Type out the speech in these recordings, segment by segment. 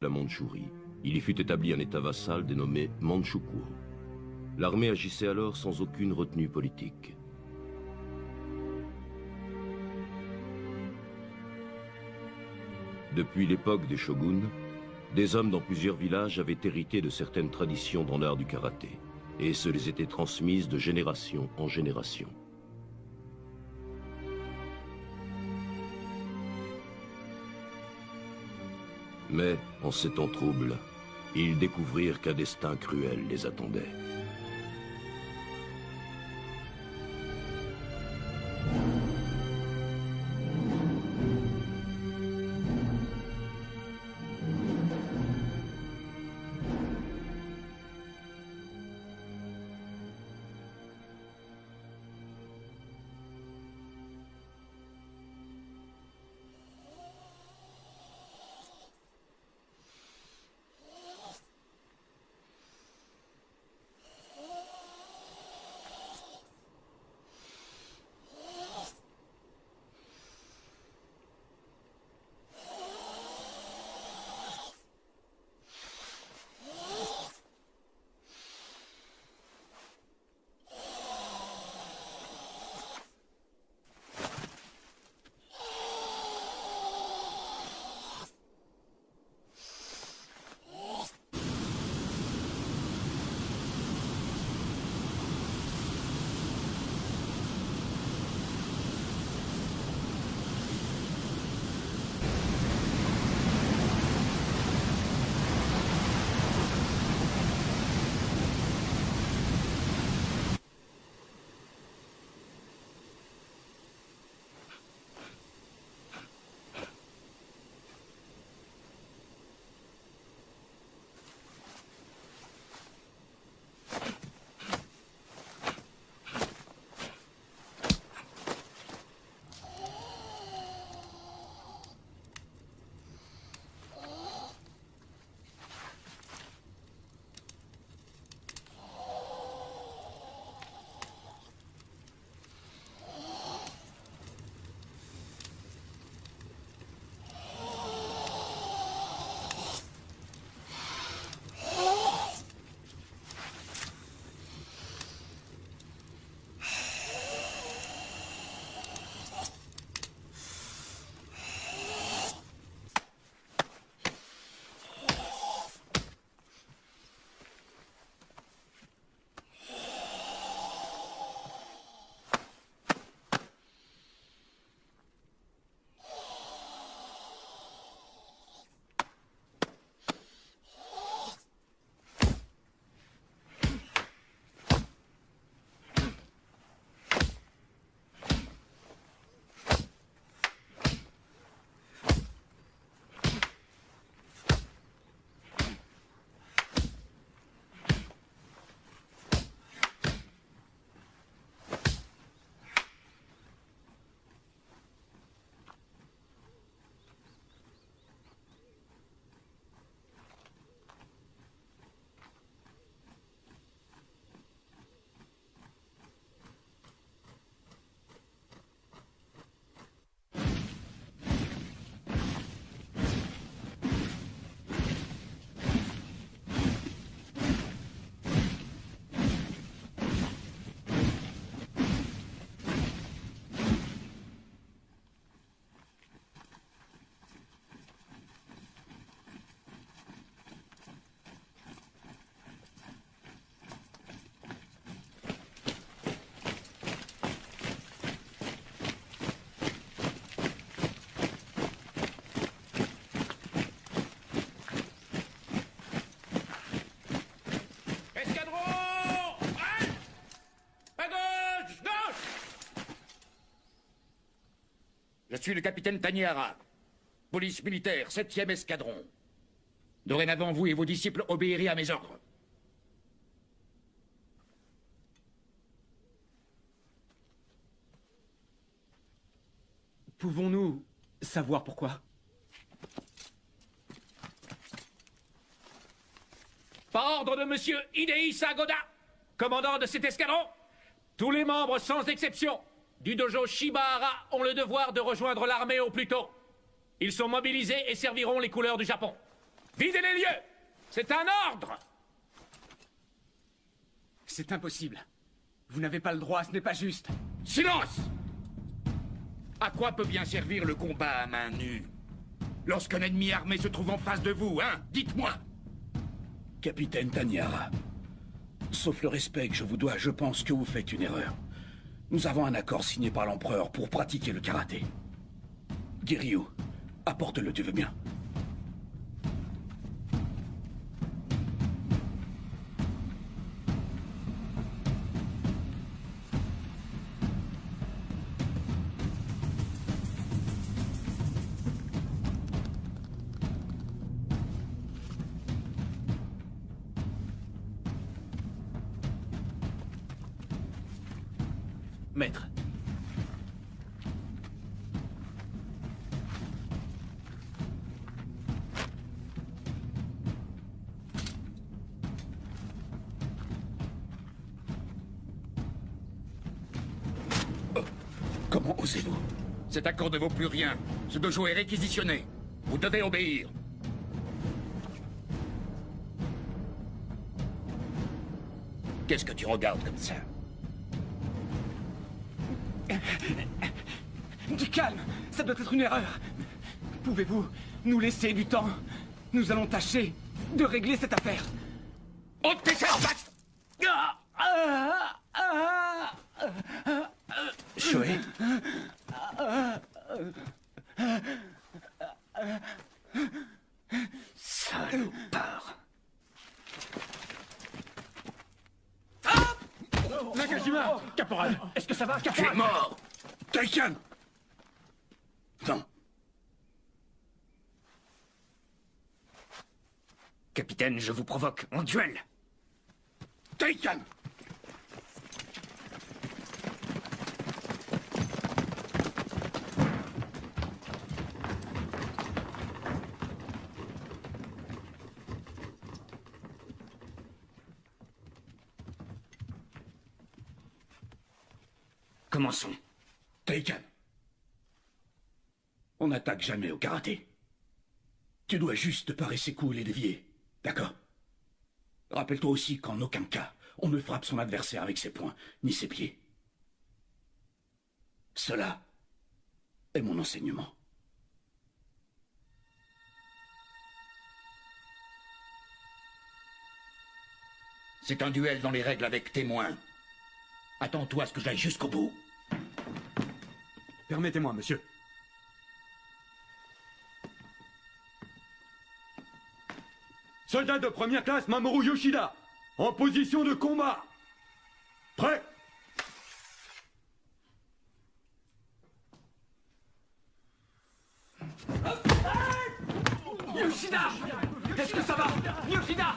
la Mandchourie. Il y fut établi un état vassal dénommé Mandchoukuo. L'armée agissait alors sans aucune retenue politique. Depuis l'époque des shoguns, des hommes dans plusieurs villages avaient hérité de certaines traditions dans l'art du karaté, et se les étaient transmises de génération en génération. Mais, en ces temps troubles, ils découvrirent qu'un destin cruel les attendait. Je suis le capitaine Taniara, police militaire, 7e escadron. Dorénavant, vous et vos disciples obéirez à mes ordres. Pouvons-nous savoir pourquoi? Par ordre de Monsieur Hidei Sagoda, commandant de cet escadron, tous les membres, sans exception, du dojo Shibahara ont le devoir de rejoindre l'armée au plus tôt. Ils sont mobilisés et serviront les couleurs du Japon. Videz les lieux! C'est un ordre! C'est impossible. Vous n'avez pas le droit, ce n'est pas juste. Silence! À quoi peut bien servir le combat à main nue? Lorsqu'un ennemi armé se trouve en face de vous, hein? Dites-moi! Capitaine Taniara, sauf le respect que je vous dois, je pense que vous faites une erreur. Nous avons un accord signé par l'empereur pour pratiquer le karaté. Giryu, apporte-le, tu veux bien? Maître. Comment osez-vous? Cet accord ne vaut plus rien. Ce dojo est réquisitionné. Vous devez obéir. Qu'est-ce que tu regardes comme ça? Du calme, ça doit être une erreur. Pouvez-vous nous laisser du temps? Nous allons tâcher de régler cette affaire. Ôte tes cerveaux! Shoei? Salopard. Nakajima! Caporal, est-ce que ça va, Tu es caporal? mort! Taikan! Non. Capitaine, je vous provoque en duel. Taikan! Commençons. Taikan. On n'attaque jamais au karaté. Tu dois juste parer ses coups et les dévier. D'accord? Rappelle-toi aussi qu'en aucun cas, on ne frappe son adversaire avec ses poings, ni ses pieds. Cela est mon enseignement. C'est un duel dans les règles avec témoin. Attends-toi à ce que j'aille jusqu'au bout. Permettez-moi, monsieur. Soldat de première classe Mamoru Yoshida, en position de combat. Prêt? Yoshida! Est-ce que ça va? Yoshida!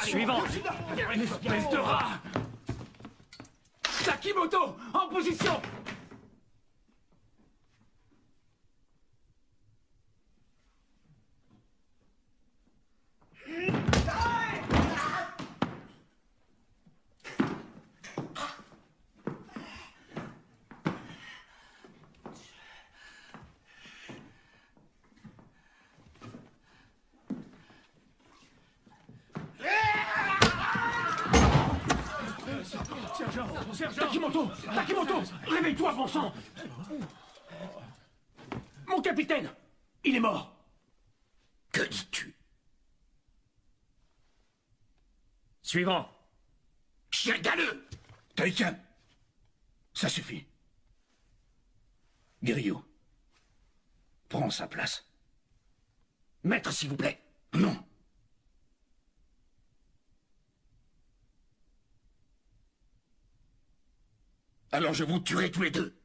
Suivant! Espèce de rat! Takimoto! En position! Takimoto! Takimoto! Réveille-toi, bon sang! Mon capitaine! Il est mort! Que dis-tu? Suivant! Chien galeux! Taikan! Ça suffit. Giryu, prends sa place. Maître, s'il vous plaît. Non. Alors je vous tuerai tous les deux.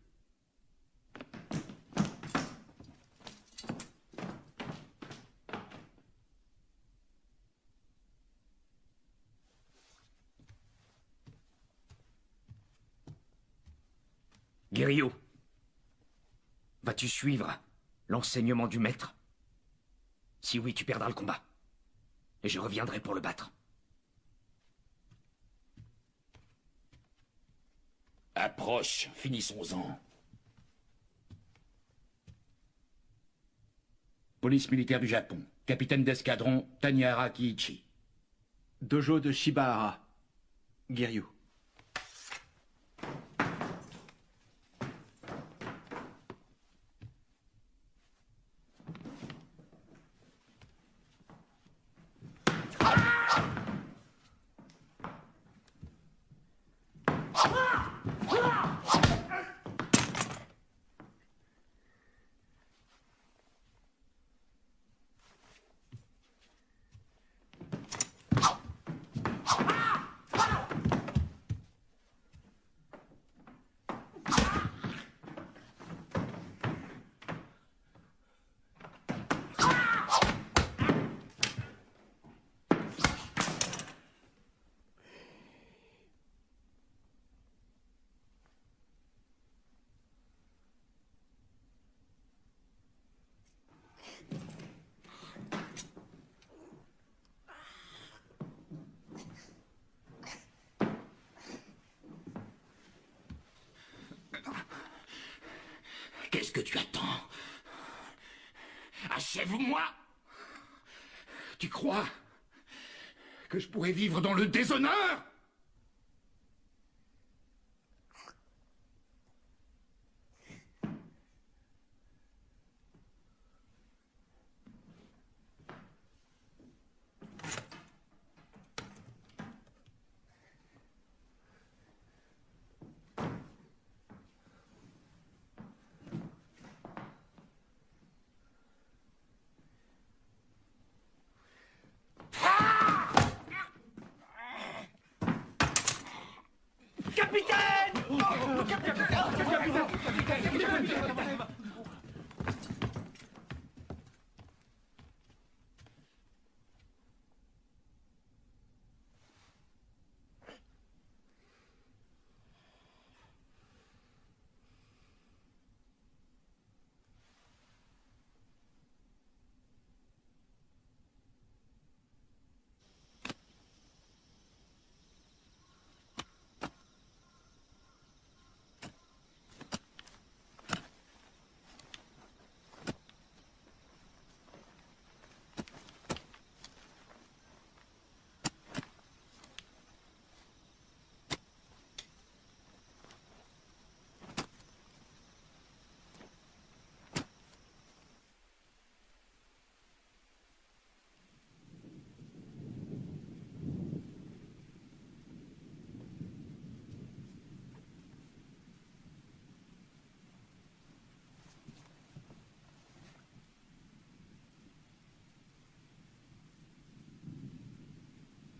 Giryu, vas-tu suivre l'enseignement du maître? Si oui, tu perdras le combat. Et je reviendrai pour le battre. Approche, finissons-en. Police militaire du Japon, capitaine d'escadron Taniara Kiichi. Dojo de Shibahara. Giryu. Qu'est-ce que tu attends? Achève-moi! Tu crois que je pourrais vivre dans le déshonneur?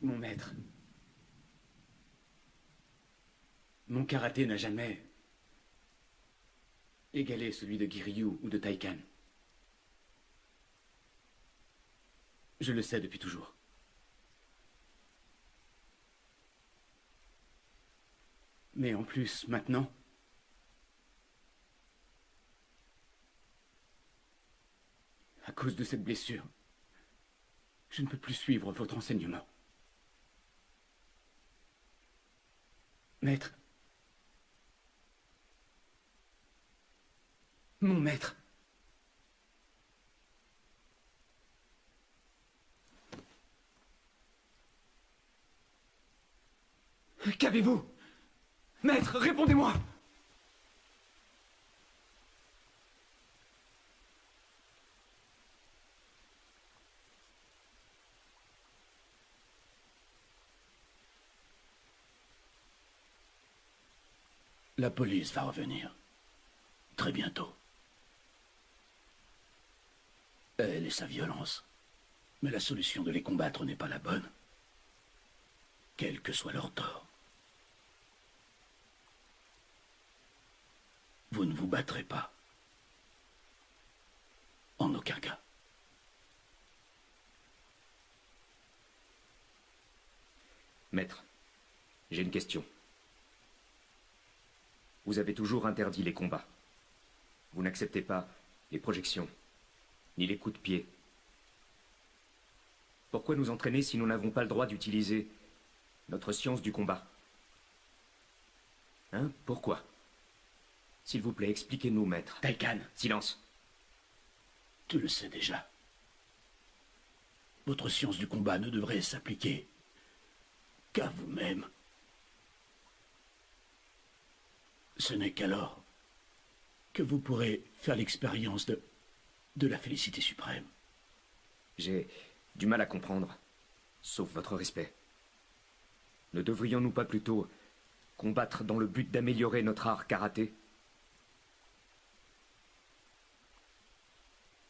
Mon maître, mon karaté n'a jamais égalé celui de Giryu ou de Taikan. Je le sais depuis toujours. Mais en plus, maintenant, à cause de cette blessure, je ne peux plus suivre votre enseignement. Maître. Mon maître. Qu'avez-vous? Maître, répondez-moi! La police va revenir. Très bientôt. Elle et sa violence. Mais la solution de les combattre n'est pas la bonne. Quel que soit leur tort. Vous ne vous battrez pas. En aucun cas. Maître, j'ai une question. Vous avez toujours interdit les combats. Vous n'acceptez pas les projections, ni les coups de pied. Pourquoi nous entraîner si nous n'avons pas le droit d'utiliser notre science du combat? Hein? Pourquoi? S'il vous plaît, expliquez-nous, maître. Taikan. Silence. Tu le sais déjà. votre science du combat ne devrait s'appliquer qu'à vous-même. Ce n'est qu'alors que vous pourrez faire l'expérience de la félicité suprême. J'ai du mal à comprendre, sauf votre respect. Ne devrions-nous pas plutôt combattre dans le but d'améliorer notre art karaté?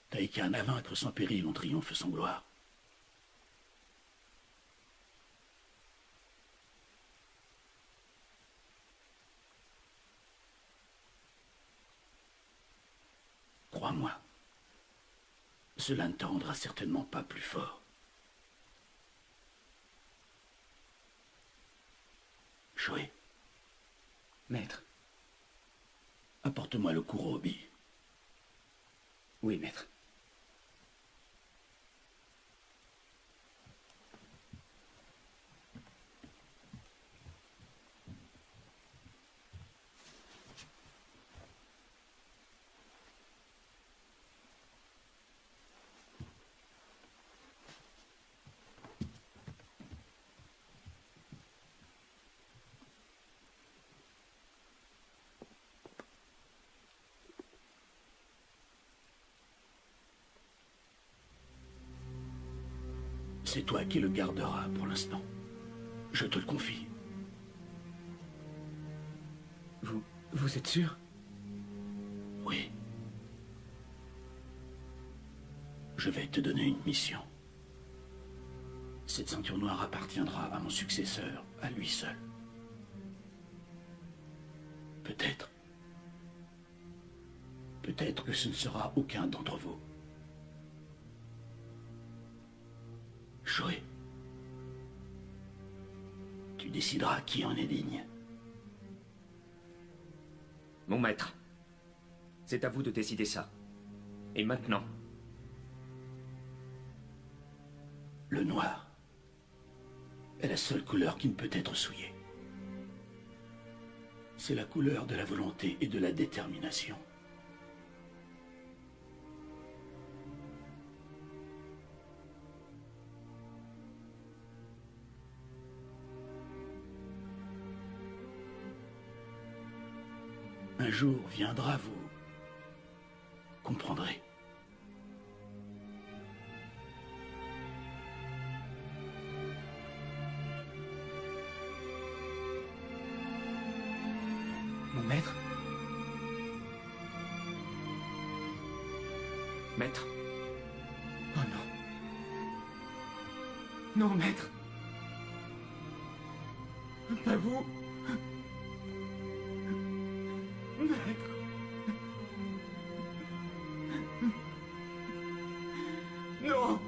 Taïkan à vaincre sans péril, on triomphe sans gloire. Crois-moi, cela ne te rendra certainement pas plus fort. Shoei, Maître. apporte-moi le kurobi. Oui, maître. C'est toi qui le garderas pour l'instant. Je te le confie. Vous êtes sûr? Oui. Je vais te donner une mission. Cette ceinture noire appartiendra à mon successeur, à lui seul. Peut-être. Peut-être que ce ne sera aucun d'entre vous. Shoei, tu décideras qui en est digne. Mon maître, c'est à vous de décider ça. Et maintenant? Le noir est la seule couleur qui ne peut être souillée. C'est la couleur de la volonté et de la détermination. Un jour viendra, vous comprendrez. Mon maître? Maître? Oh non. Non, maître. Pas vous. Maître. Non.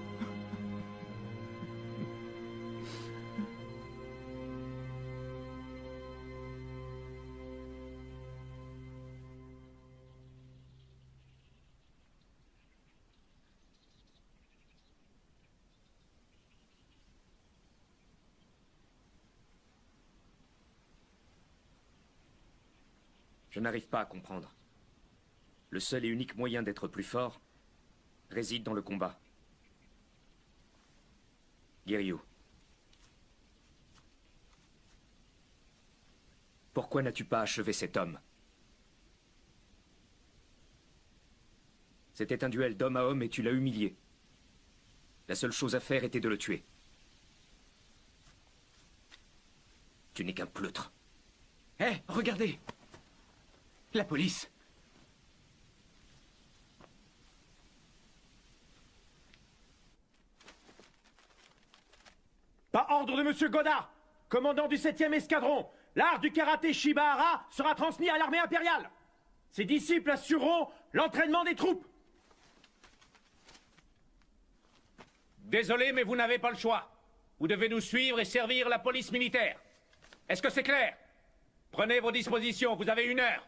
Je n'arrive pas à comprendre. Le seul et unique moyen d'être plus fort réside dans le combat. Giryu. Pourquoi n'as-tu pas achevé cet homme? C'était un duel d'homme à homme et tu l'as humilié. La seule chose à faire était de le tuer. Tu n'es qu'un pleutre. Hé, regardez! La police! Par ordre de Monsieur Godard, commandant du 7e escadron, l'art du karaté Shibahara sera transmis à l'armée impériale. Ses disciples assureront l'entraînement des troupes. Désolé, mais vous n'avez pas le choix. Vous devez nous suivre et servir la police militaire. Est-ce que c'est clair? Prenez vos dispositions, vous avez 1 heure.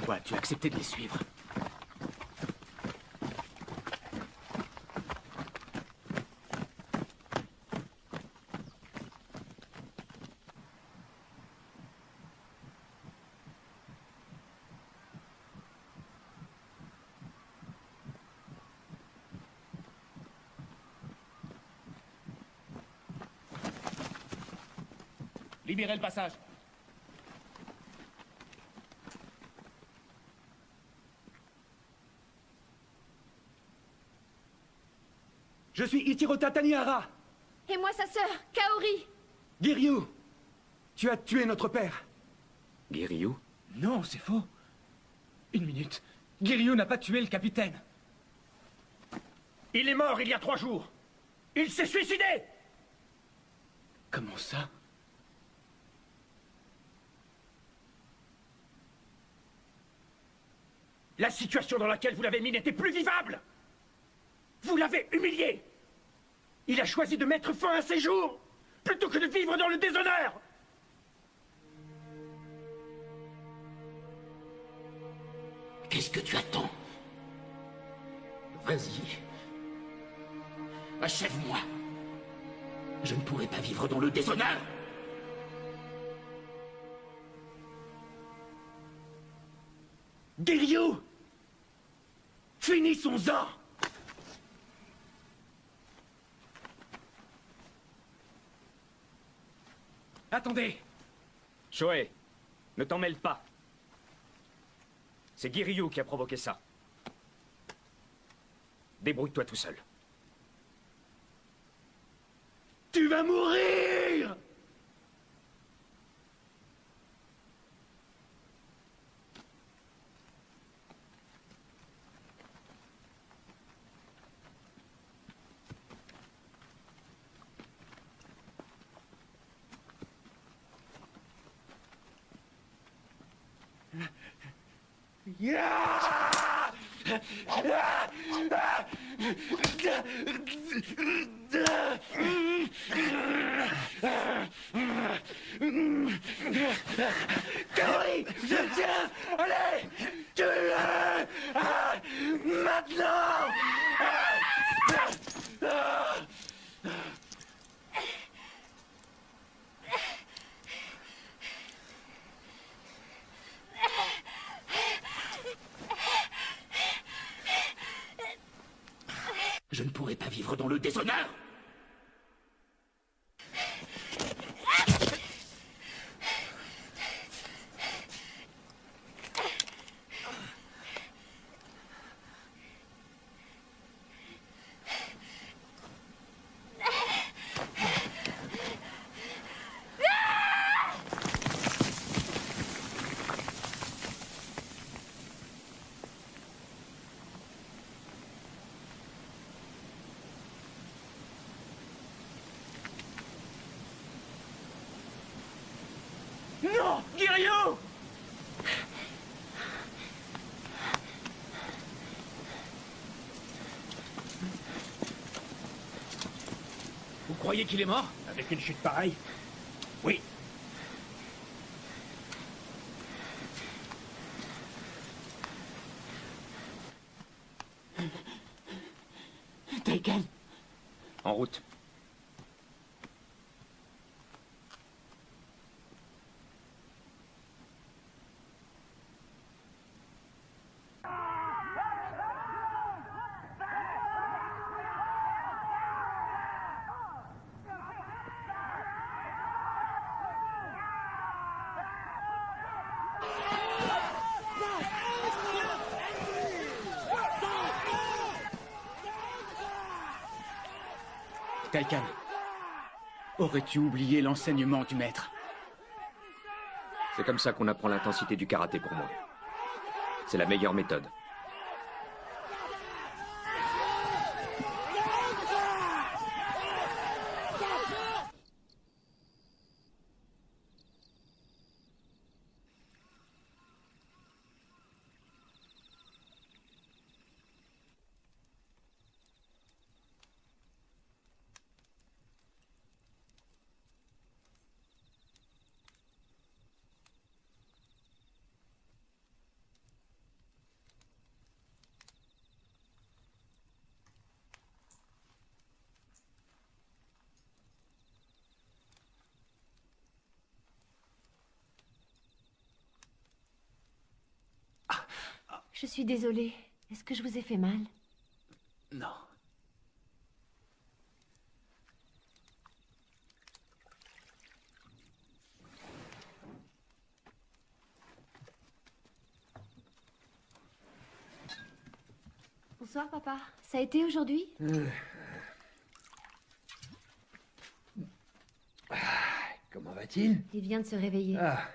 pourquoi as-tu accepté de les suivre? Libérez le passage. Je suis Ichirota Tanihara. Et moi, sa sœur, Kaori. Giryu, tu as tué notre père. Giryu? Non, c'est faux. Une minute. Giryu n'a pas tué le capitaine. Il est mort il y a 3 jours. Il s'est suicidé. Comment ça? La situation dans laquelle vous l'avez mis n'était plus vivable. Vous l'avez humilié. Il a choisi de mettre fin à ses jours, plutôt que de vivre dans le déshonneur. Qu'est-ce que tu attends? Vas-y. Achève-moi. Je ne pourrai pas vivre dans le déshonneur. Giryu, finissons-en. Attendez. Shohei, ne t'en mêle pas. C'est Giryu qui a provoqué ça. Débrouille-toi tout seul. Tu vas mourir. Kaori, je tiens. Allez, tue-le. Maintenant. Je ne pourrai pas vivre dans le déshonneur. Non, Giryu. Vous croyez qu'il est mort? Avec une chute pareille? Oui. Taiken. En route. Taikan, aurais-tu oublié l'enseignement du maître? C'est comme ça qu'on apprend l'intensité du karaté pour moi. C'est la meilleure méthode. Je suis désolée. Est-ce que je vous ai fait mal? Non. Bonsoir, papa. Ça a été aujourd'hui? Comment va-t-il? Il vient de se réveiller. Ah.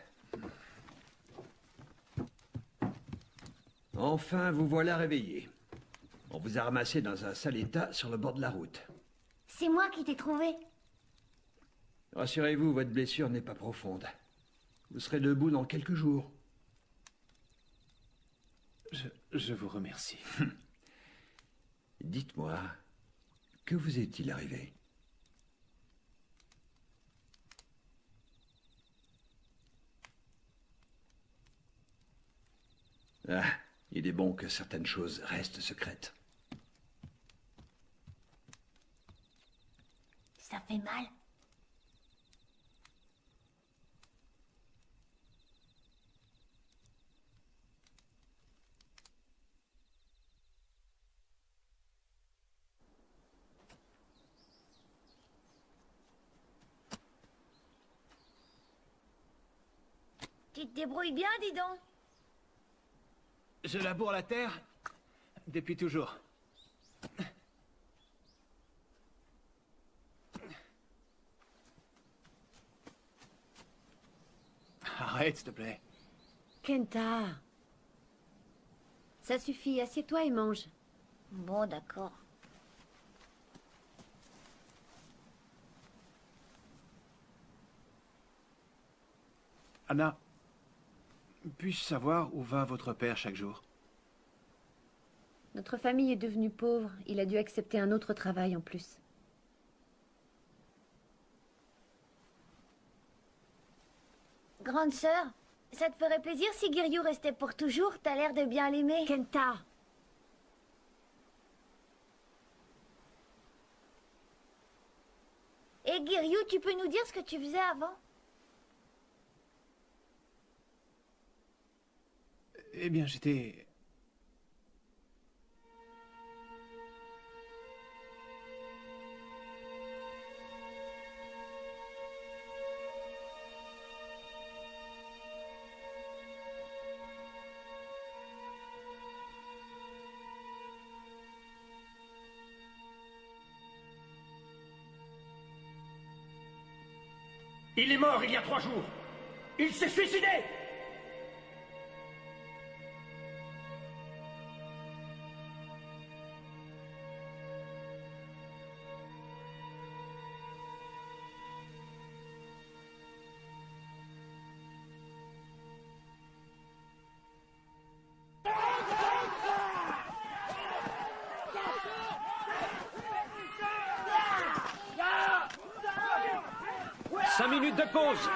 Enfin, vous voilà réveillé. On vous a ramassé dans un sale état sur le bord de la route. C'est moi qui t'ai trouvé. Rassurez-vous, votre blessure n'est pas profonde. Vous serez debout dans quelques jours. Je vous remercie. Dites-moi, que vous est-il arrivé? Ah, il est bon que certaines choses restent secrètes. Ça fait mal. Tu te débrouilles bien, dis donc. Je laboure la terre depuis toujours. Arrête, s'il te plaît. Kenta. Ça suffit, assieds-toi et mange. Bon, d'accord. Anna, puis-je savoir où va votre père chaque jour? Notre famille est devenue pauvre. Il a dû accepter un autre travail en plus. Grande sœur, ça te ferait plaisir si Giryu restait pour toujours? T'as l'air de bien l'aimer. Kenta. Et Giryu, tu peux nous dire ce que tu faisais avant? Eh bien, j'étais... Il est mort il y a 3 jours. Il s'est suicidé. Cinq minutes de pause.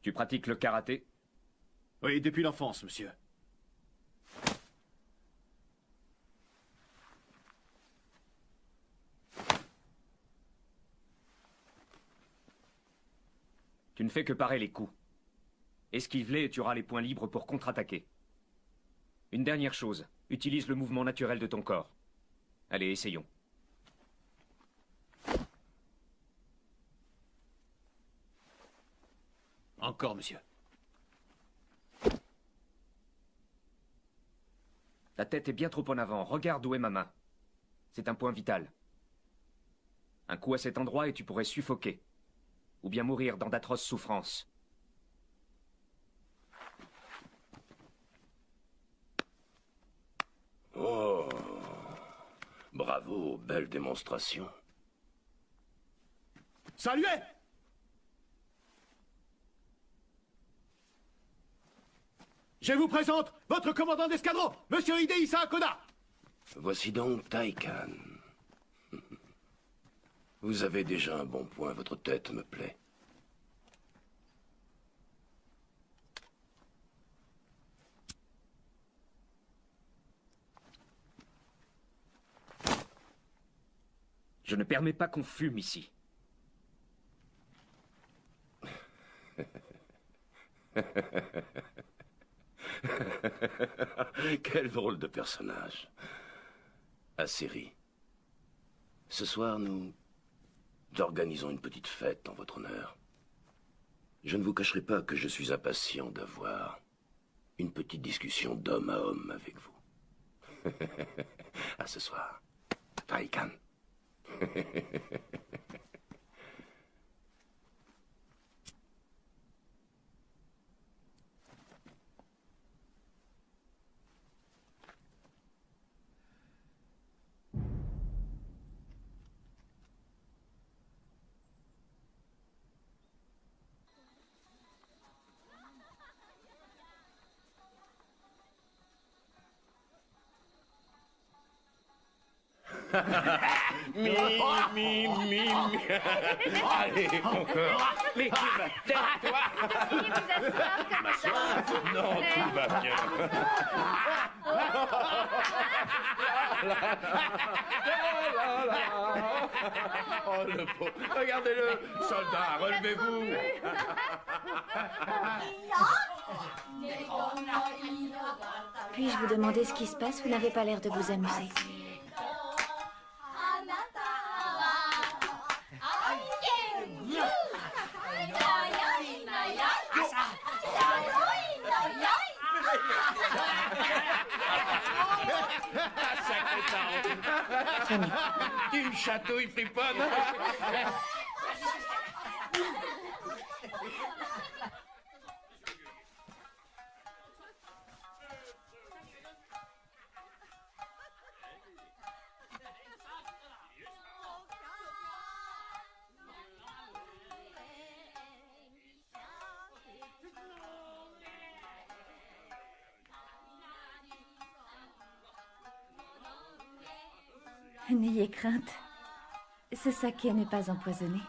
Tu pratiques le karaté? Oui, depuis l'enfance, monsieur. Tu ne fais que parer les coups. Esquive-les et tu auras les points libres pour contre-attaquer. Une dernière chose, utilise le mouvement naturel de ton corps. Allez, essayons. Encore, monsieur. Ta tête est bien trop en avant. Regarde où est ma main. C'est un point vital. Un coup à cet endroit et tu pourrais suffoquer. Ou bien mourir dans d'atroces souffrances. Oh, bravo, belle démonstration. Saluez! Je vous présente votre commandant d'escadron, Monsieur Hidehisa Hakoda. Voici donc Taikan. Vous avez déjà un bon point, votre tête me plaît. Je ne permets pas qu'on fume ici. Quel drôle de personnage. Acérie. Ce soir, nous organisons une petite fête en votre honneur. Je ne vous cacherai pas que je suis impatient d'avoir une petite discussion d'homme à homme avec vous. À ce soir. Taikan. Allez, encore. Mais tu vas taire, toi. Veuillez vous asseoir, capitaine. Non, tout va bien. Oh, le pauvre. Regardez-le, soldat, relevez-vous. Puis-je vous demander ce qui se passe? Vous n'avez pas l'air de vous amuser. Tu me chatouilles, friponne. N'ayez crainte. Ce saké n'est pas empoisonné.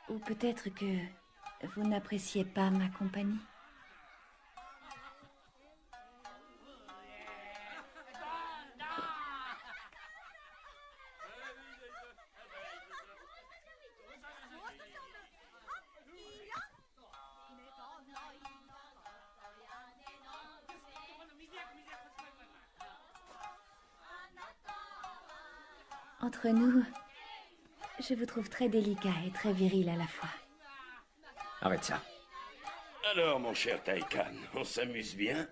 Ou peut-être que vous n'appréciez pas ma compagnie. Entre nous, je vous trouve très délicat et très viril à la fois. Arrête ça. Alors, mon cher Taikan, on s'amuse bien?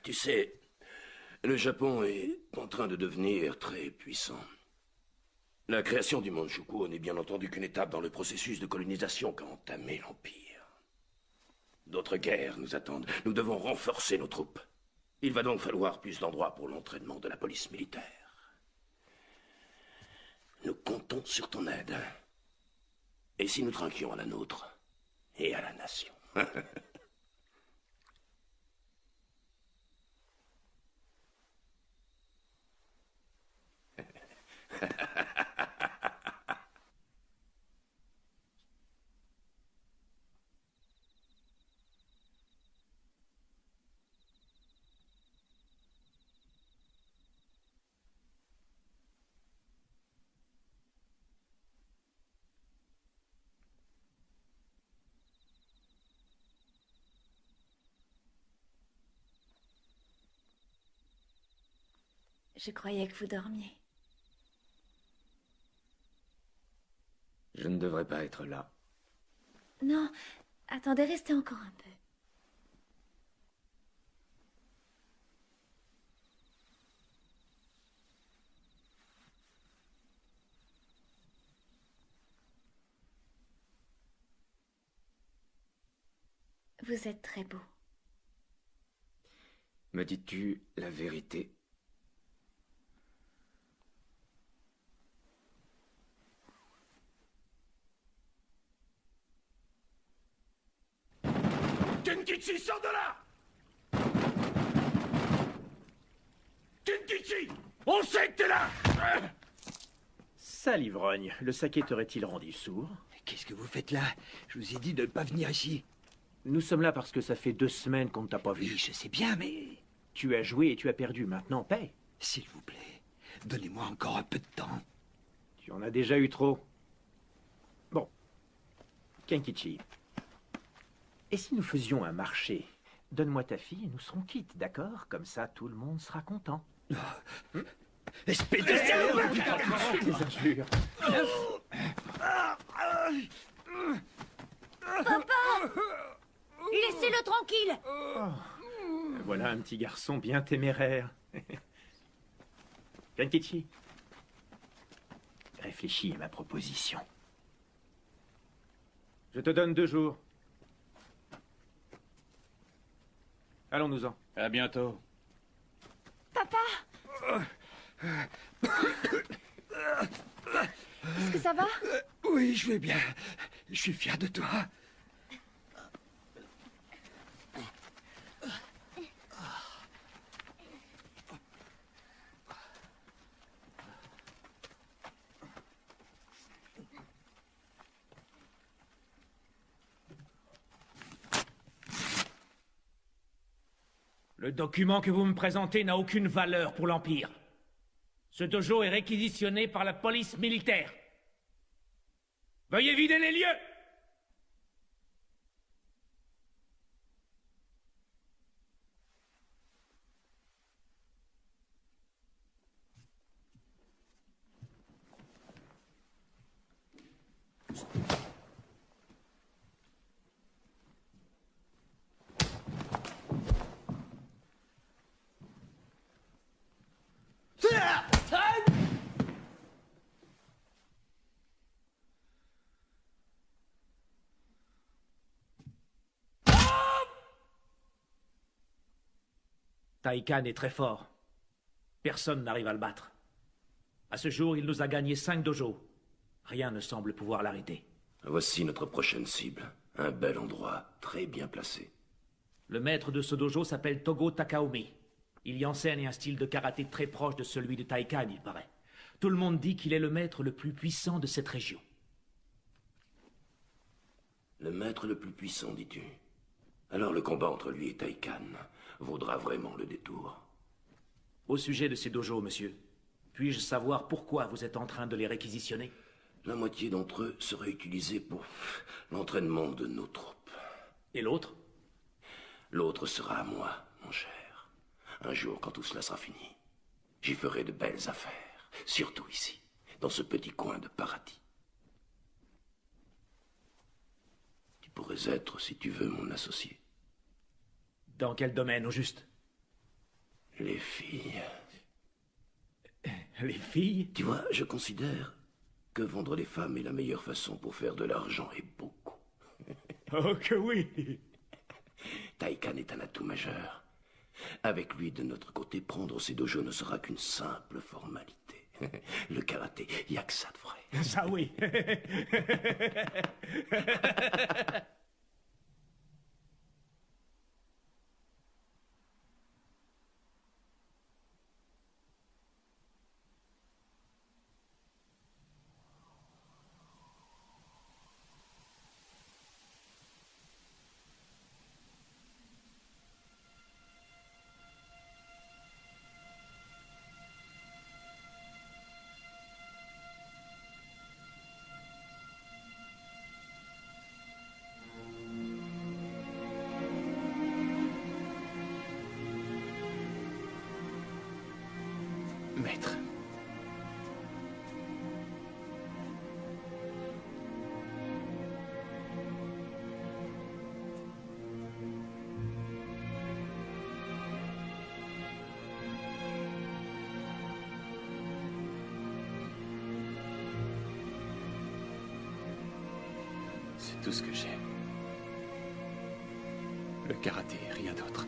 Tu sais, le Japon est en train de devenir très puissant. La création du Manchukuo n'est bien entendu qu'une étape dans le processus de colonisation qu'a entamé l'Empire. D'autres guerres nous attendent. Nous devons renforcer nos troupes. Il va donc falloir plus d'endroits pour l'entraînement de la police militaire. Nous comptons sur ton aide. Et si nous trinquions à la nôtre et à la nation? Je croyais que vous dormiez. Je ne devrais pas être là. Non, attendez, restez encore un peu. Vous êtes très beau. Me dis-tu la vérité? Kenkichi, sors de là! Kenkichi! On sait que t'es là! Sale ivrogne, le saké t'aurait-il rendu sourd? Qu'est-ce que vous faites là? Je vous ai dit de ne pas venir ici. Nous sommes là parce que ça fait 2 semaines qu'on ne t'a pas vu. Oui, je sais bien, mais... Tu as joué et tu as perdu. Maintenant, paie. S'il vous plaît, donnez-moi encore un peu de temps. Tu en as déjà eu trop. Bon. Kenkichi. Et si nous faisions un marché? Donne-moi ta fille et nous serons quittes, d'accord? Comme ça, tout le monde sera content. Espèce de... Tes injures. Papa! Laissez-le tranquille! Voilà un petit garçon bien téméraire. Kenkichi, réfléchis à ma proposition. Je te donne 2 jours. Allons-nous-en. À bientôt. Papa! Est-ce que ça va? Oui, je vais bien. Je suis fier de toi. Le document que vous me présentez n'a aucune valeur pour l'Empire. Ce dojo est réquisitionné par la police militaire. Veuillez vider les lieux! Taikan est très fort. Personne n'arrive à le battre. À ce jour, il nous a gagné 5 dojos. Rien ne semble pouvoir l'arrêter. Voici notre prochaine cible. Un bel endroit, très bien placé. Le maître de ce dojo s'appelle Togo Takaomi. Il y enseigne un style de karaté très proche de celui de Taikan, il paraît. Tout le monde dit qu'il est le maître le plus puissant de cette région. Le maître le plus puissant, dis-tu? Alors le combat entre lui et Taikan vaudra vraiment le détour. Au sujet de ces dojos, monsieur, puis-je savoir pourquoi vous êtes en train de les réquisitionner? La moitié d'entre eux seraient utilisés pour l'entraînement de nos troupes. Et l'autre? L'autre sera à moi, mon cher. Un jour, quand tout cela sera fini, j'y ferai de belles affaires, surtout ici, dans ce petit coin de paradis. Tu pourrais être, si tu veux, mon associé. Dans quel domaine, au juste? Les filles. Les filles? Tu vois, je considère que vendre les femmes est la meilleure façon pour faire de l'argent, et beaucoup. Oh que oui! Taikan est un atout majeur. Avec lui de notre côté, prendre ces dojos ne sera qu'une simple formalité. Le karaté, y a que ça de vrai. Ça oui! Maître. C'est tout ce que j'ai. Le karaté, rien d'autre.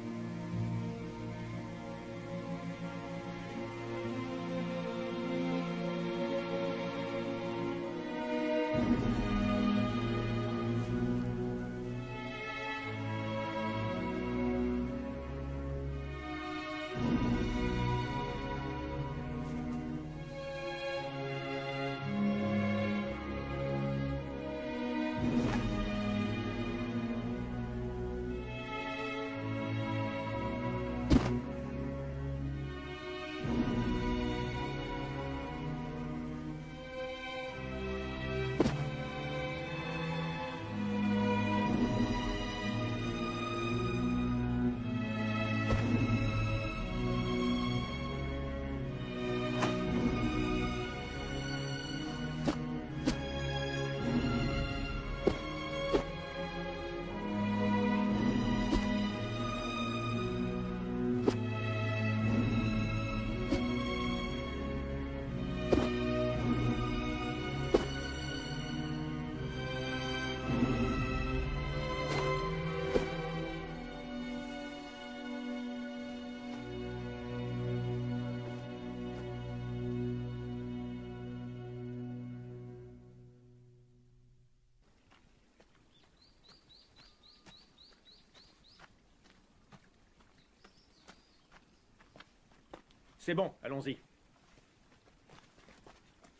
C'est bon, allons-y.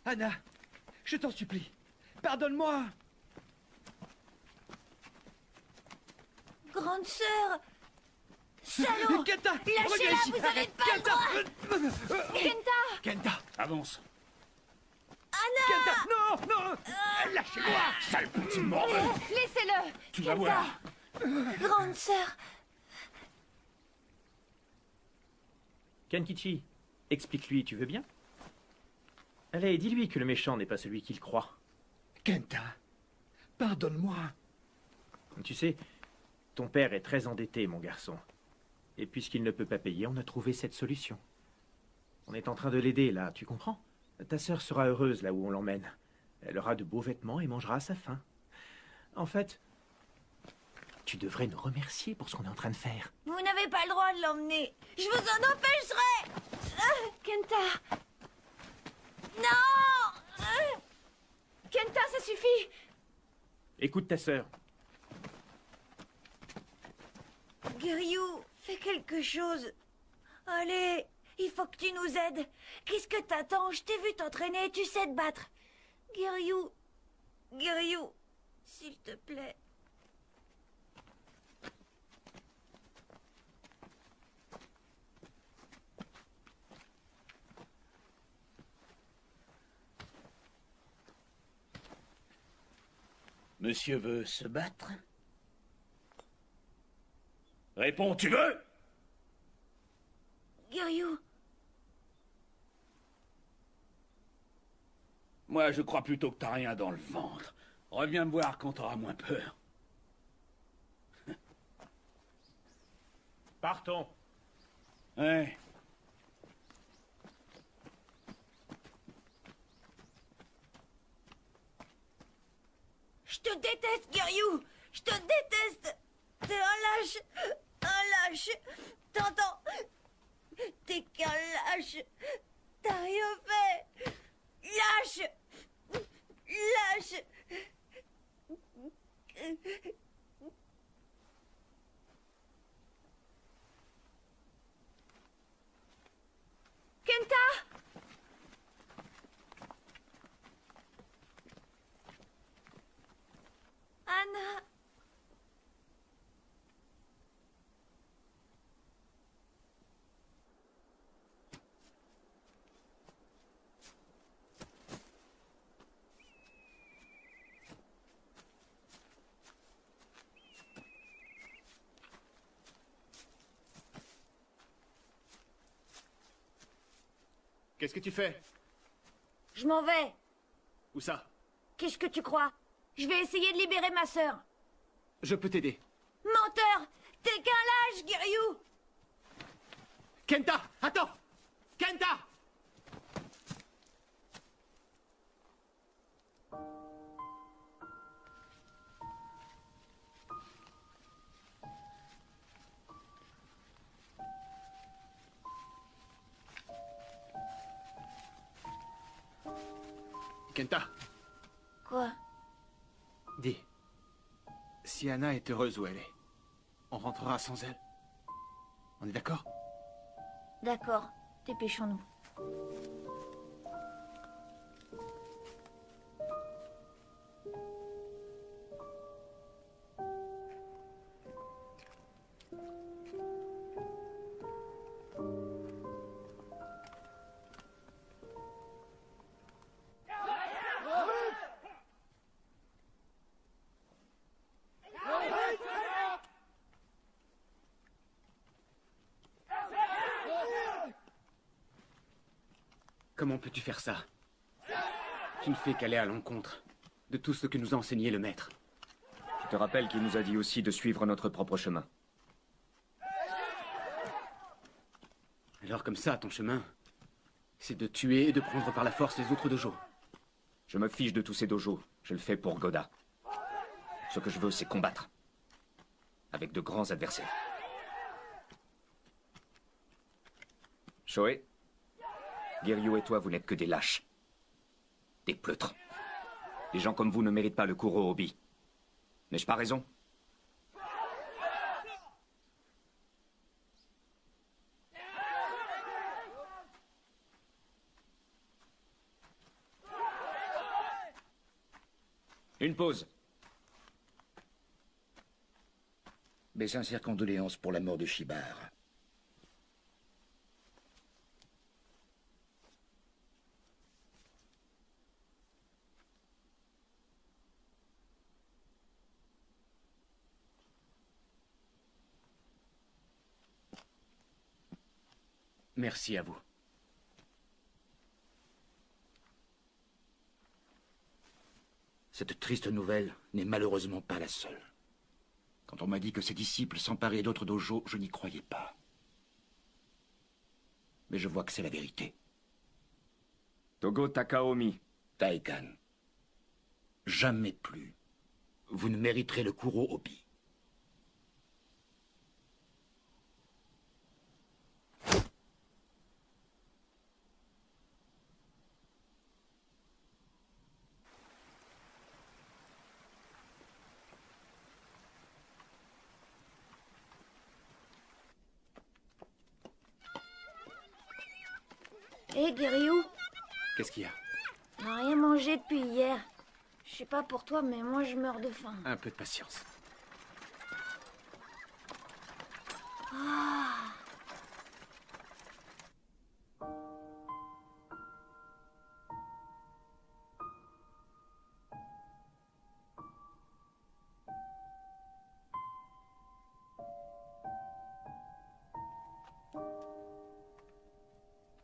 Anna, je t'en supplie, pardonne-moi. Grande sœur! Salaud! Kenta, Lâchez-la, reviens ici. vous avez pas le droit! Kenta! Kenta, Avance. Anna! Kenta, non, lâchez-moi, sale petit morveux. Laissez-le! Tu vas Kenta! voir. Grande sœur! Kenkichi, explique-lui, tu veux bien? Allez, dis-lui que le méchant n'est pas celui qu'il croit. Kenta, pardonne-moi. Tu sais, ton père est très endetté, mon garçon. Et puisqu'il ne peut pas payer, on a trouvé cette solution. On est en train de l'aider, là, tu comprends? Ta sœur sera heureuse là où on l'emmène. Elle aura de beaux vêtements et mangera à sa faim. En fait, tu devrais nous remercier pour ce qu'on est en train de faire. Vous n'avez pas le droit de l'emmener! Je vous en empêcherai! Kenta! Non! Kenta, ça suffit! Écoute ta sœur. Giryu, fais quelque chose. Allez, il faut que tu nous aides. Qu'est-ce que t'attends? Je t'ai vu t'entraîner, tu sais te battre. Giryu, Giryu, s'il te plaît. Monsieur veut se battre? Réponds, tu veux? Giryu, Moi, je crois plutôt que t'as rien dans le ventre. Reviens me voir quand t'auras moins peur. Partons. Ouais. je te déteste, Giryu. Je te déteste. T'es un lâche. Un lâche. T'entends? T'es qu'un lâche. T'as rien fait. Lâche. Lâche. Kenta! Anna! Qu'est-ce que tu fais? Je m'en vais. Où ça? Qu'est-ce que tu crois? Je vais essayer de libérer ma sœur. Je peux t'aider. Menteur! T'es qu'un lâche, Giryu! Kenta! Attends! Kenta! Kenta, Quoi? dis. Si Anna est heureuse où elle est, on rentrera sans elle. On est d'accord? D'accord, dépêchons-nous. Comment peux-tu faire ça? Tu ne fais qu'aller à l'encontre de tout ce que nous a enseigné le maître. Je te rappelle qu'il nous a dit aussi de suivre notre propre chemin. Alors comme ça, ton chemin, c'est de tuer et de prendre par la force les autres dojos. Je me fiche de tous ces dojos. Je le fais pour Goda. Ce que je veux, c'est combattre. Avec de grands adversaires. Shoei, Giryu et toi, vous n'êtes que des lâches. Des pleutres. Les gens comme vous ne méritent pas le Kurohobi. N'ai-je pas raison? Une pause. Mes sincères condoléances pour la mort de Shibar. Merci à vous. Cette triste nouvelle n'est malheureusement pas la seule. Quand on m'a dit que ses disciples s'emparaient d'autres dojos, je n'y croyais pas. Mais je vois que c'est la vérité. Togo Takaomi. Taikan, jamais plus vous ne mériterez le Kuro Obi. Hé, Giryu, Qu'est-ce qu'il y a? on n'a rien mangé depuis hier. Je sais pas pour toi, mais moi je meurs de faim. Un peu de patience. Ah.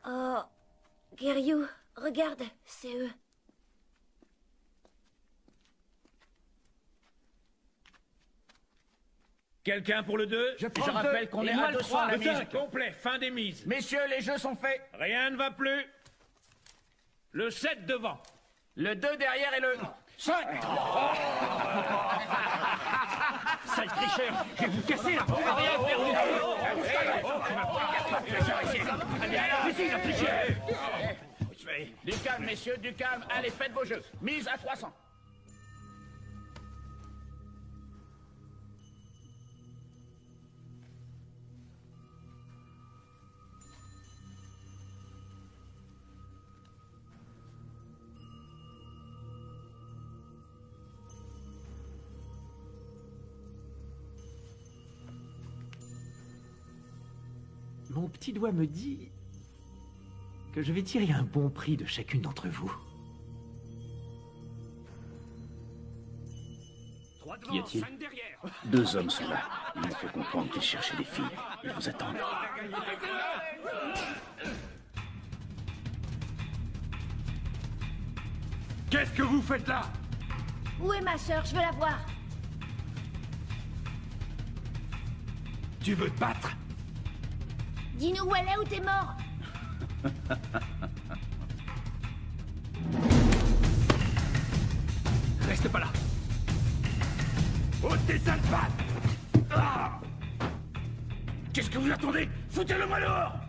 Oh, Giryu, regarde, c'est eux. Quelqu'un pour le 2? Je rappelle qu'on est à 200 à la mise. Complet, fin des mises. Messieurs, les jeux sont faits. Rien ne va plus. Le 7 devant. Le 2 derrière et le 5. Sale tricheur, je vais vous casser là. Du calme, messieurs, du calme. Allez, faites vos jeux. Mise à 300. Mon petit doigt me dit que je vais tirer un bon prix de chacune d'entre vous. Qu'y a-t-il? 2 hommes sont là. Ils m'ont fait comprendre qu'ils cherchaient des filles. Ils vous attendent. Qu'est-ce que vous faites là? Où est ma sœur? Je veux la voir. Tu veux te battre? Dis-nous où elle est ou t'es mort. Reste pas là. Ôte tes sales pattes. Ah! Qu'est-ce que vous attendez? Foutez-le-moi dehors!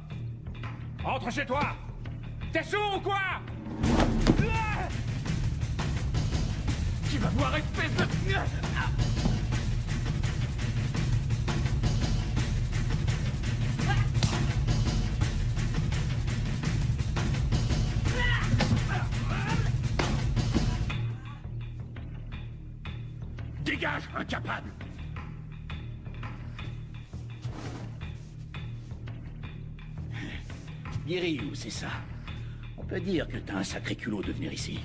Rentre chez toi. T'es sourd ou quoi? Ah! Tu vas voir, espèce de... Ah! Dégage, incapable! Giryu, c'est ça. On peut dire que t'as un sacré culot de venir ici.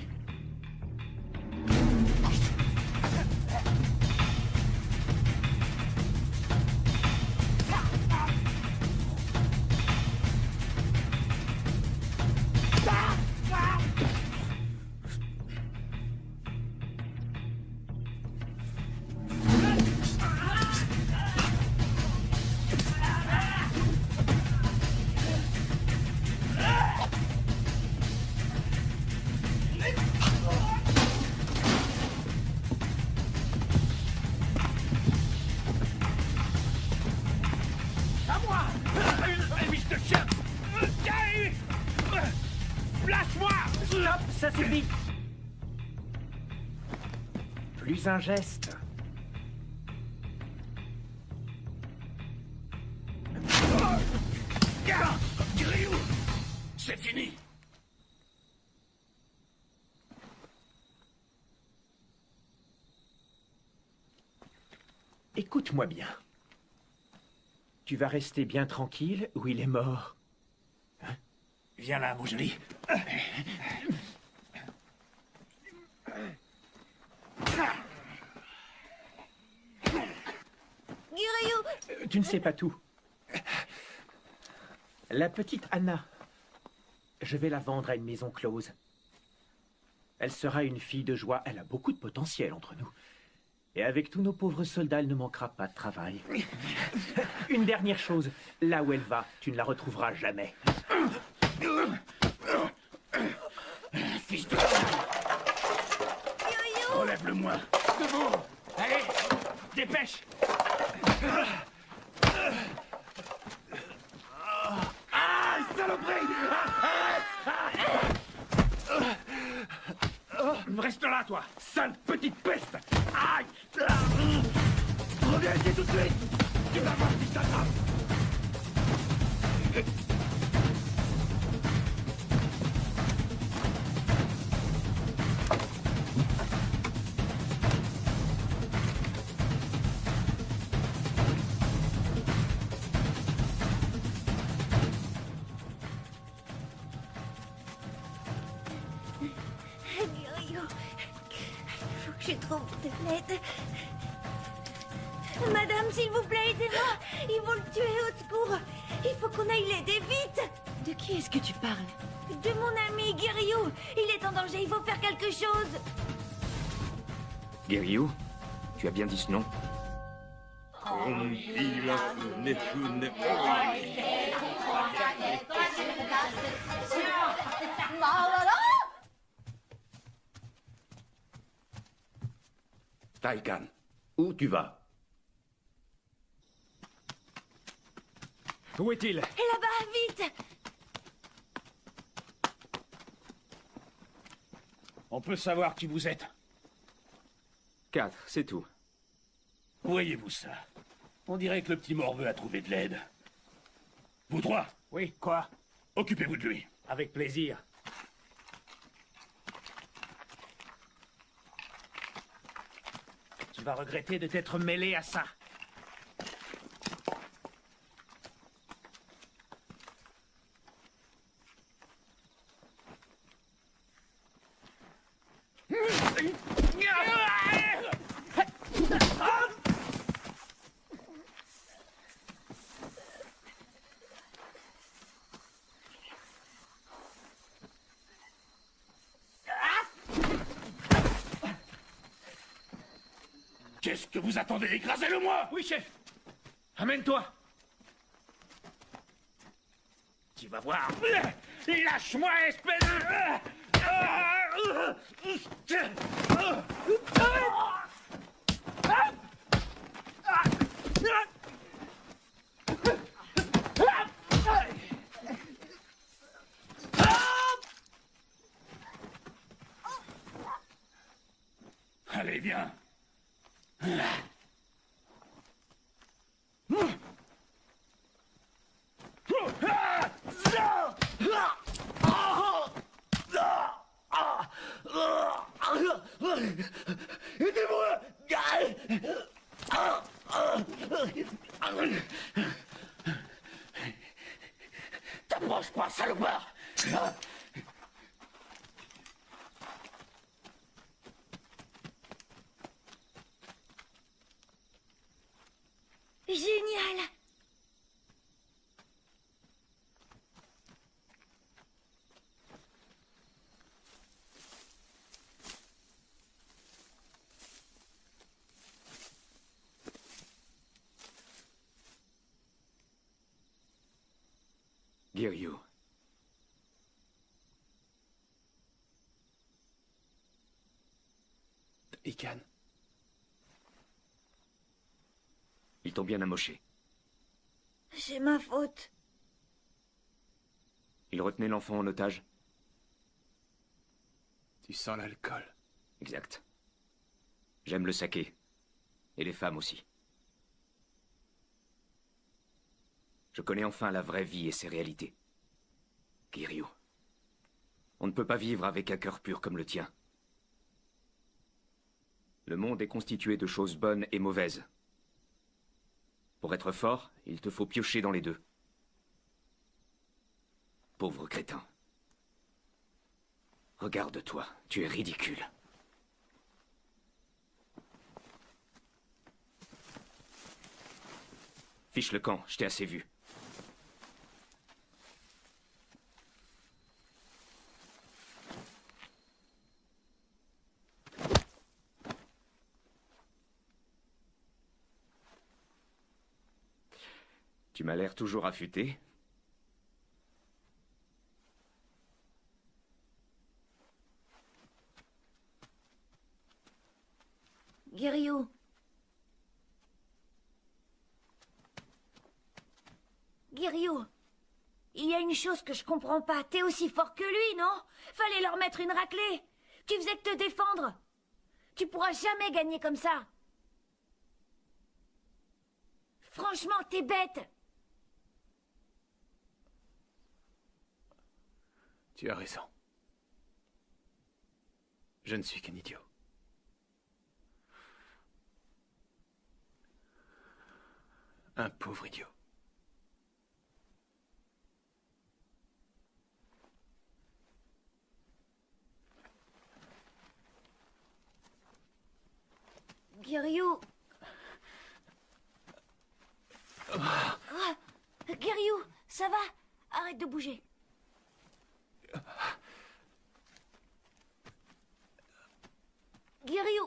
Ça suffit. Plus un geste. Giryu, c'est fini. Écoute-moi bien. Tu vas rester bien tranquille ou il est mort. Hein? Viens là, mon joli. Giryu! Tu ne sais pas tout. La petite Anna, je vais la vendre à une maison close. Elle sera une fille de joie. Elle a beaucoup de potentiel entre nous. Et avec tous nos pauvres soldats, elle ne manquera pas de travail. Une dernière chose. Là où elle va, tu ne la retrouveras jamais. Fils de... Enlève-le-moi. Debout. Allez, dépêche. Ah, saloperie! Reste là, toi. Sale petite peste! Aïe! Reviens ici tout de suite! Tu vas voir si je t'attrape! Giryu, il faut que je trouve de l'aide. Madame, s'il vous plaît, aidez-moi. Ils vont le tuer, au secours. Il faut qu'on aille l'aider vite. De qui est-ce que tu parles? De mon ami Giryu. Il est en danger, il faut faire quelque chose. Giryu, tu as bien dit ce nom? Taikan, où tu vas? Où est-il? Là-bas, vite. On peut savoir qui vous êtes. 4, c'est tout. Voyez-vous ça? On dirait que le petit morveux a trouvé de l'aide. Vous trois, Oui, quoi? occupez-vous de lui. Avec plaisir. Tu vas regretter de t'être mêlé à ça. Qu'est-ce que vous attendez? Écrasez-le-moi! Oui, chef. Amène-toi. Tu vas voir. Lâche-moi, espèce Allez, viens. Aidez-moi! T'approches pas, salopard! Génial. Giryu. Ikan. Ils t'ont bien amoché. C'est ma faute. Ils retenaient l'enfant en otage? Tu sens l'alcool. Exact. J'aime le saké. Et les femmes aussi. Je connais enfin la vraie vie et ses réalités. Giryu. On ne peut pas vivre avec un cœur pur comme le tien. Le monde est constitué de choses bonnes et mauvaises. Pour être fort, il te faut piocher dans les deux. Pauvre crétin. Regarde-toi, tu es ridicule. Fiche le camp, je t'ai assez vu. Tu m'as l'air toujours affûté. Giryu. Giryu. Il y a une chose que je comprends pas. T'es aussi fort que lui, non? Fallait leur mettre une raclée. Tu faisais que te défendre. Tu pourras jamais gagner comme ça. Franchement, t'es bête. Tu as raison. Je ne suis qu'un idiot. Un pauvre idiot. Giryu. Ah, Giryu, ça va? Arrête de bouger. Giryu.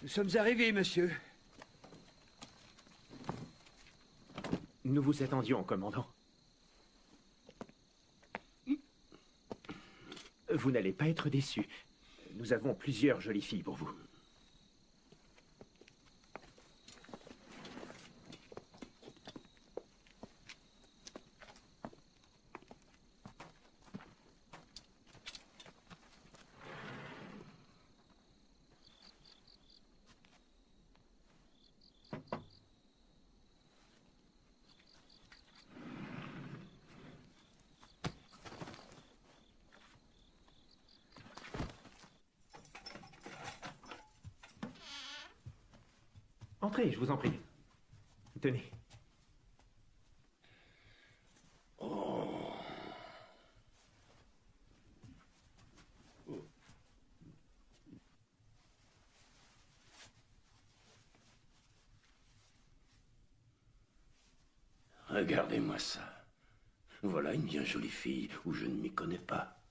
Nous sommes arrivés, monsieur. Nous vous attendions, commandant. Vous n'allez pas être déçu. Nous avons plusieurs jolies filles pour vous. Entrez, je vous en prie. Tenez. Regardez-moi ça. Voilà une bien jolie fille où je ne m'y connais pas.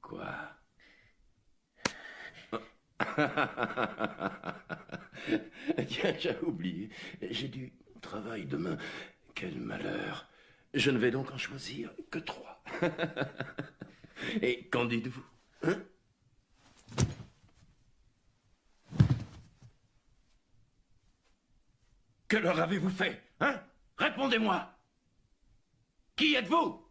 Quoi? Tiens, j'ai oublié. J'ai du travail demain. Quel malheur. Je ne vais donc en choisir que 3. Et qu'en dites-vous, hein? Que leur avez-vous fait, hein? Répondez-moi. Qui êtes-vous?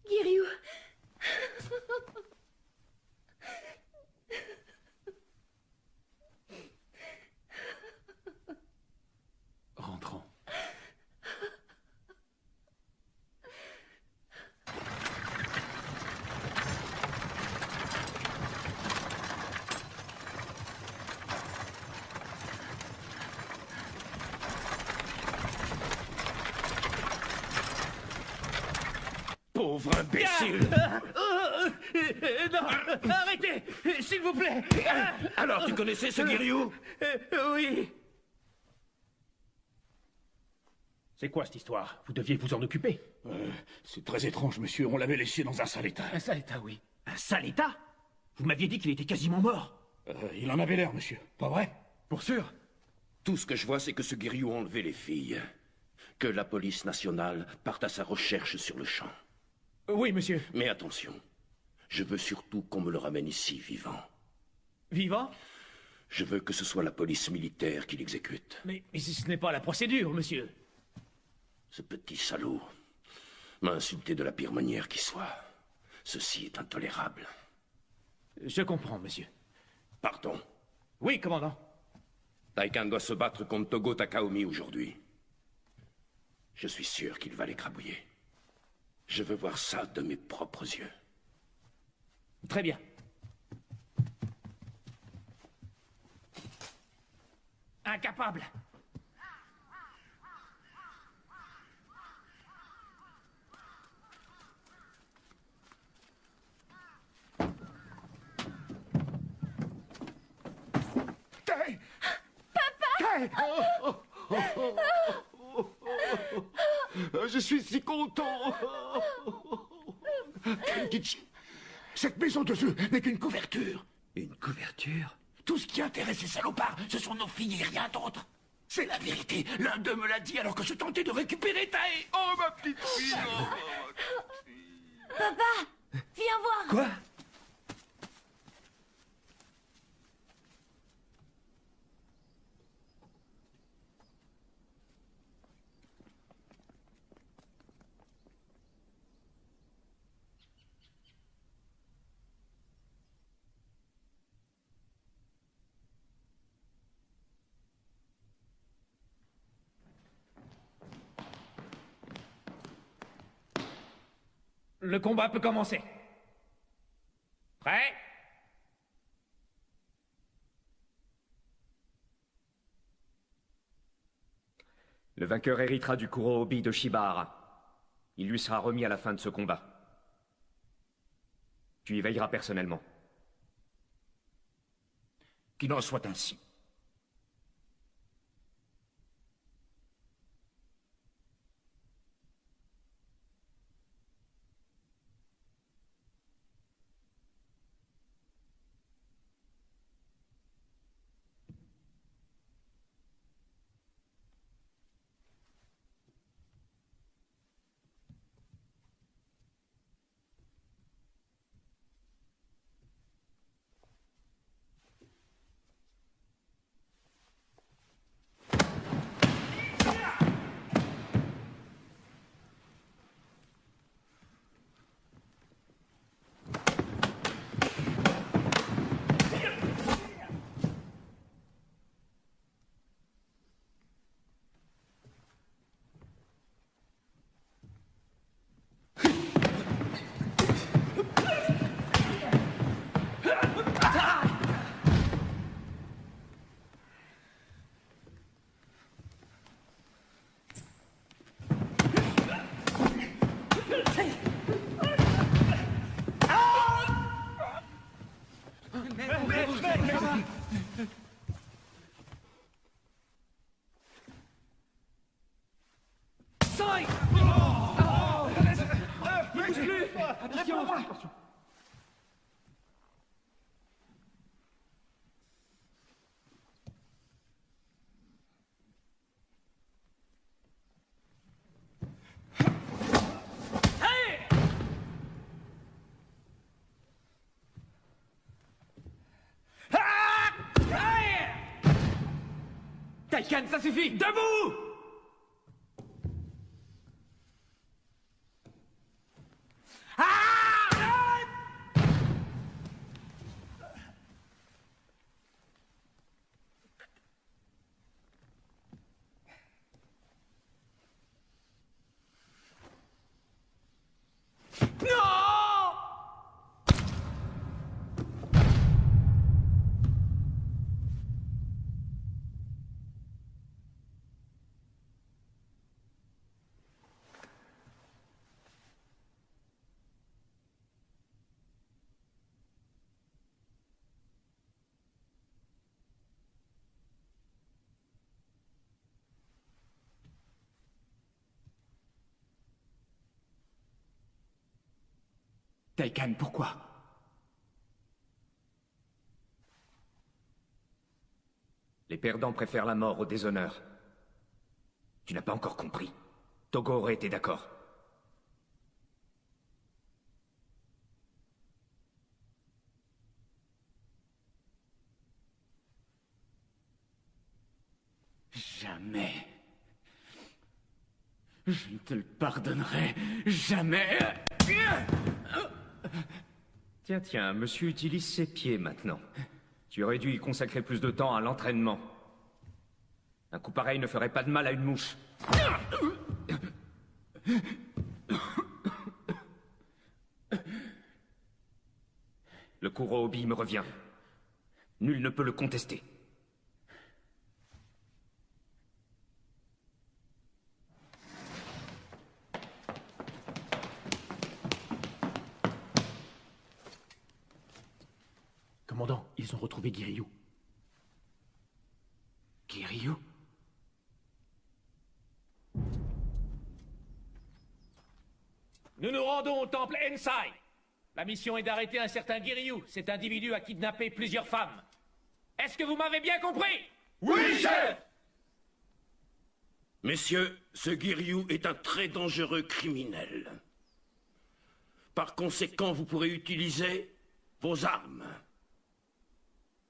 Giryu. Rentrons. Pauvre imbécile! Non! Arrêtez! S'il vous plaît! Alors, tu connaissais ce Giryu? Oui! C'est quoi cette histoire? Vous deviez vous en occuper. C'est très étrange, monsieur. On l'avait laissé dans un sale état. Un sale état, oui. Un sale état? Vous m'aviez dit qu'il était quasiment mort. Il en avait l'air, monsieur. Pas vrai? Pour sûr. Tout ce que je vois, c'est que ce Giryu a enlevé les filles. Que la police nationale parte à sa recherche sur le champ. Oui, monsieur. Mais attention, je veux surtout qu'on me le ramène ici, vivant. Vivant? Je veux que ce soit la police militaire qui l'exécute. Mais ce n'est pas la procédure, monsieur. Ce petit salaud m'a insulté de la pire manière qui soit. Ceci est intolérable. Je comprends, monsieur. Pardon. Oui, commandant. Taikan doit se battre contre Togo Takaomi aujourd'hui. Je suis sûr qu'il va l'écrabouiller. Je veux voir ça de mes propres yeux. Très bien. Incapable. Je suis si content. Kenkichi, cette maison de jeu n'est qu'une couverture. Une couverture? Tout ce qui intéresse ces salopards, ce sont nos filles et rien d'autre. C'est la vérité. L'un d'eux me l'a dit alors que je tentais de récupérer Tae. Oh, ma petite fille. Papa, viens voir. Quoi? Le combat peut commencer. Prêt? Le vainqueur héritera du Kurohobi de Shibahara. Il lui sera remis à la fin de ce combat. Tu y veilleras personnellement. Qu'il en soit ainsi. Taikan, ça suffit! Debout! Taikan, pourquoi? Les perdants préfèrent la mort au déshonneur. Tu n'as pas encore compris. Togo aurait été d'accord. Jamais. Je ne te le pardonnerai jamais. Tiens, monsieur utilise ses pieds maintenant. Tu aurais dû y consacrer plus de temps à l'entraînement. Un coup pareil ne ferait pas de mal à une mouche. Le Kurohobi me revient. Nul ne peut le contester. Commandant, ils ont retrouvé Giryu. Giryu? Nous nous rendons au temple Ensai. La mission est d'arrêter un certain Giryu. Cet individu a kidnappé plusieurs femmes. Est-ce que vous m'avez bien compris? Oui, chef! Messieurs, ce Giryu est un très dangereux criminel. Par conséquent, vous pourrez utiliser vos armes.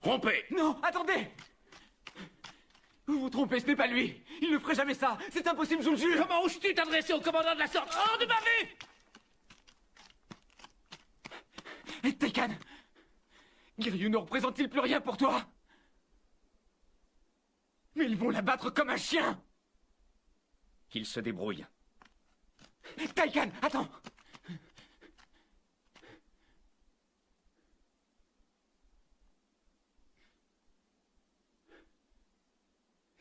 Rompez! Non, attendez! Vous vous trompez, ce n'est pas lui. Il ne ferait jamais ça. C'est impossible, je vous le jure. Comment oses-tu t'adresser au commandant de la sorte? Hors de ma vue! Taikan, Giryu ne représente-t-il plus rien pour toi? Mais ils vont l'abattre comme un chien. Qu'il se débrouille. Taikan, attends.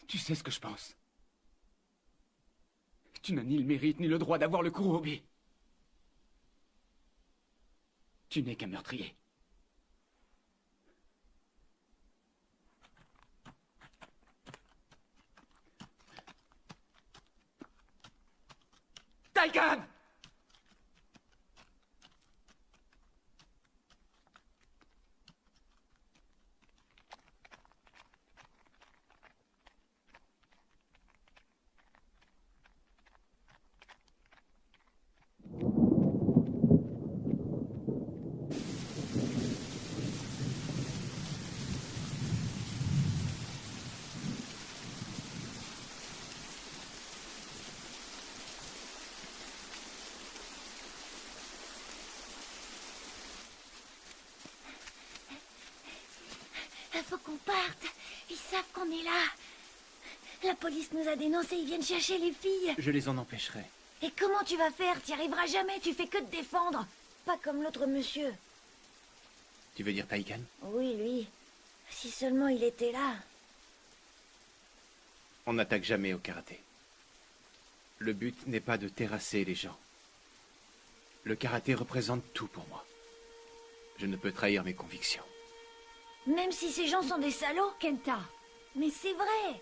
Tu sais ce que je pense. Tu n'as ni le mérite ni le droit d'avoir le Kurohobi. Tu n'es qu'un meurtrier. Taikan! Il faut qu'on parte. Ils savent qu'on est là. La police nous a dénoncés, ils viennent chercher les filles. Je les en empêcherai. Et comment tu vas faire? T'y arriveras jamais, tu fais que te défendre. Pas comme l'autre monsieur. Tu veux dire Taikan? Oui, lui. Si seulement il était là. On n'attaque jamais au karaté. Le but n'est pas de terrasser les gens. Le karaté représente tout pour moi. Je ne peux trahir mes convictions. Même si ces gens sont des salauds, Kenta. Mais c'est vrai.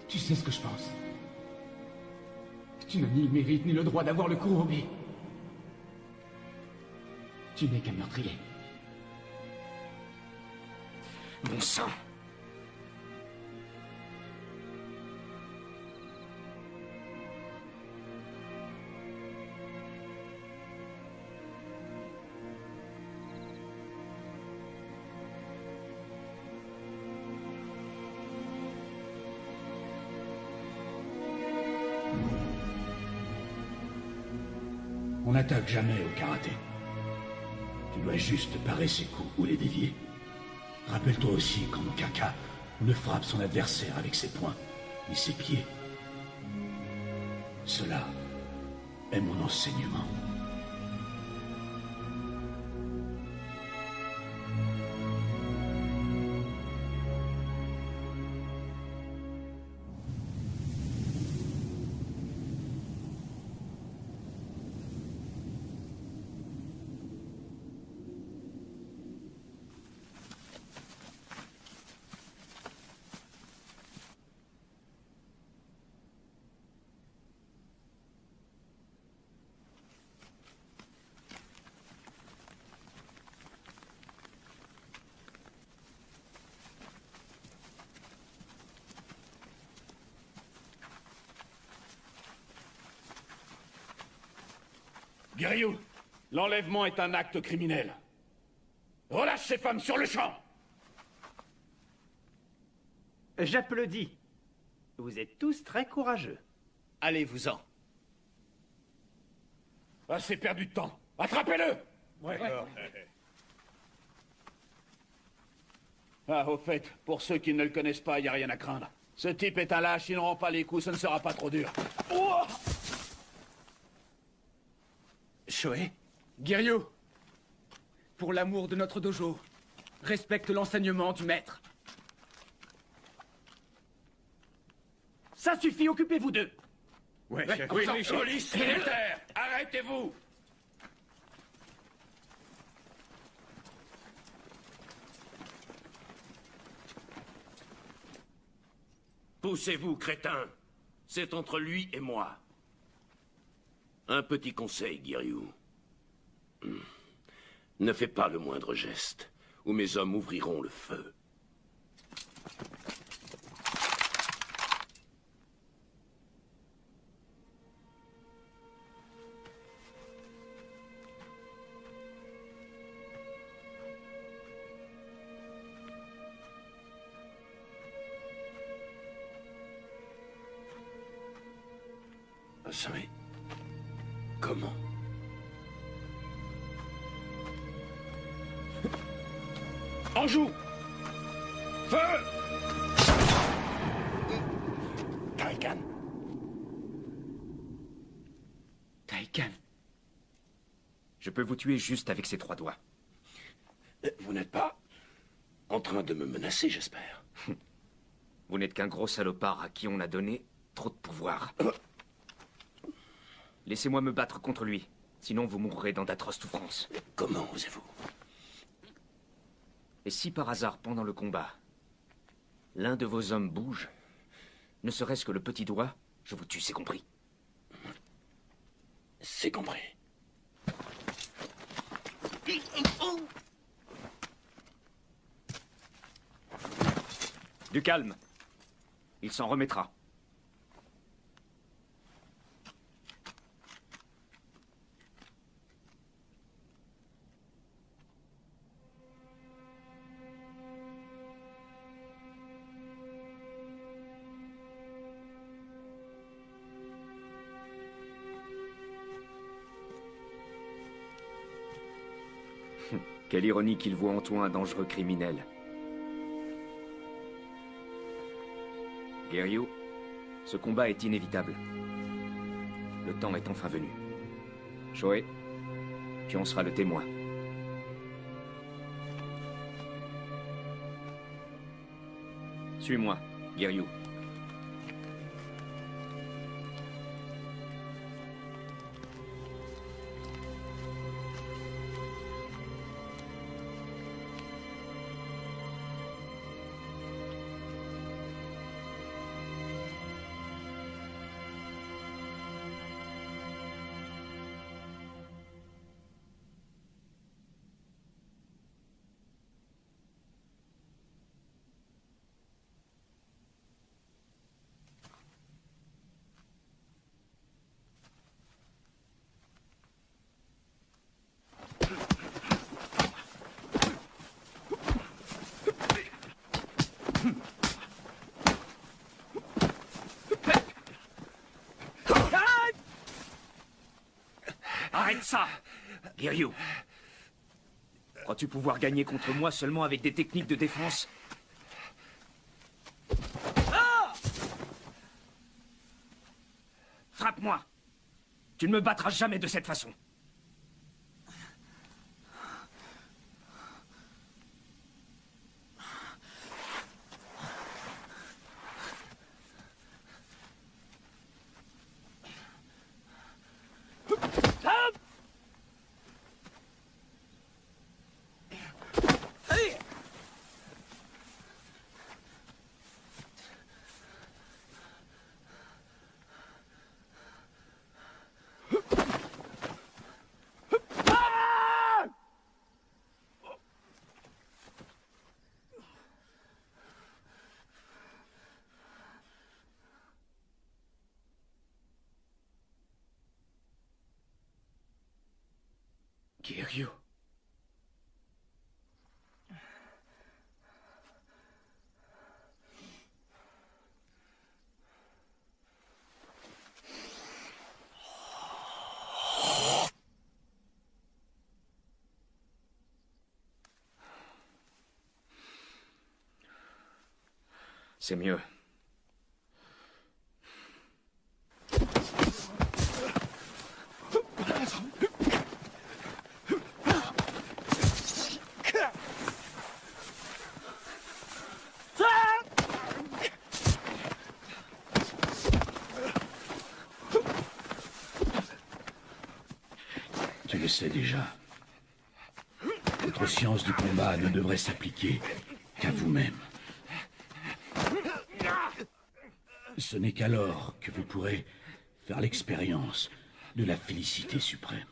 Tu sais ce que je pense. Tu n'as ni le mérite ni le droit d'avoir le Kurohobi. Tu n'es qu'un meurtrier. Bon sang! On n'attaque jamais au karaté. Tu dois juste parer ses coups ou les dévier. Rappelle-toi aussi qu'en aucun cas, on ne frappe son adversaire avec ses poings, mais ses pieds. Cela est mon enseignement. Guerrier, l'enlèvement est un acte criminel. Relâche ces femmes sur le champ! J'applaudis. Vous êtes tous très courageux. Allez-vous-en. Assez perdu de temps. Attrapez-le! Ouais. Ah, au fait, pour ceux qui ne le connaissent pas, il n'y a rien à craindre. Ce type est un lâche, il ne rend pas les coups, ce ne sera pas trop dur. Oh! Shoei? Guerrier, pour l'amour de notre dojo, respecte l'enseignement du maître. Ça suffit, occupez-vous d'eux. Oui, police militaire, arrêtez-vous! Poussez-vous, crétin. C'est entre lui et moi. Un petit conseil, Giryu. Ne fais pas le moindre geste, ou mes hommes ouvriront le feu. Mais comment? En joue! Feu! Taikan. Taikan. Je peux vous tuer juste avec ces 3 doigts. Vous n'êtes pas en train de me menacer, j'espère. Vous n'êtes qu'un gros salopard à qui on a donné trop de pouvoir. Laissez-moi me battre contre lui, sinon vous mourrez dans d'atroces souffrances. Comment osez-vous? Et si par hasard, pendant le combat, l'un de vos hommes bouge, ne serait-ce que le petit doigt, je vous tue, c'est compris? C'est compris. Du calme. Il s'en remettra. Quelle ironie qu'il voit en toi un dangereux criminel. Guerrier, ce combat est inévitable. Le temps est enfin venu. Shoei, tu en seras le témoin. Suis-moi, Guerrier. Arrête ça, Guerrier. Crois-tu pouvoir gagner contre moi seulement avec des techniques de défense? Frappe-moi. Tu ne me battras jamais de cette façon. Kiryu. C'est mieux. Tu le sais déjà. Votre science du combat ne devrait s'appliquer qu'à vous-même. Ce n'est qu'alors que vous pourrez faire l'expérience de la félicité suprême.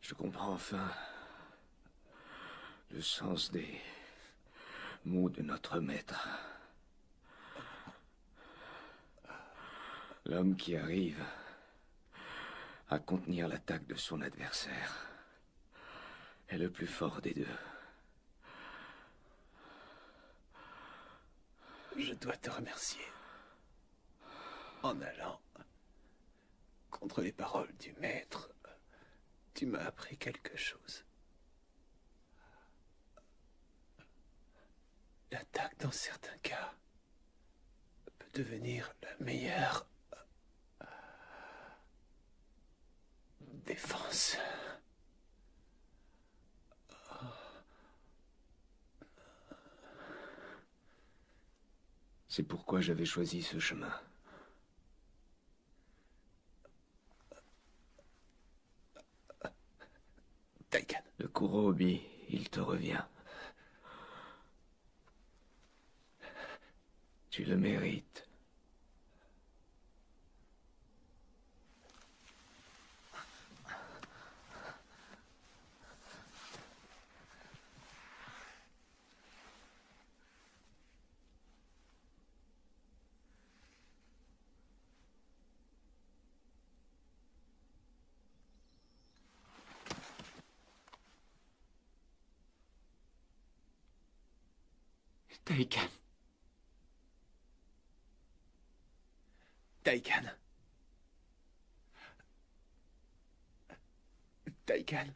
Je comprends enfin le sens des mots de notre maître. L'homme qui arrive à contenir l'attaque de son adversaire est le plus fort des deux. Je dois te remercier. En allant contre les paroles du maître, tu m'as appris quelque chose. L'attaque, dans certains cas, peut devenir la meilleure défense. C'est pourquoi j'avais choisi ce chemin. Taikan. Le Kurobi, il te revient. Tu le mérites. Taikan. Taikan. Taikan.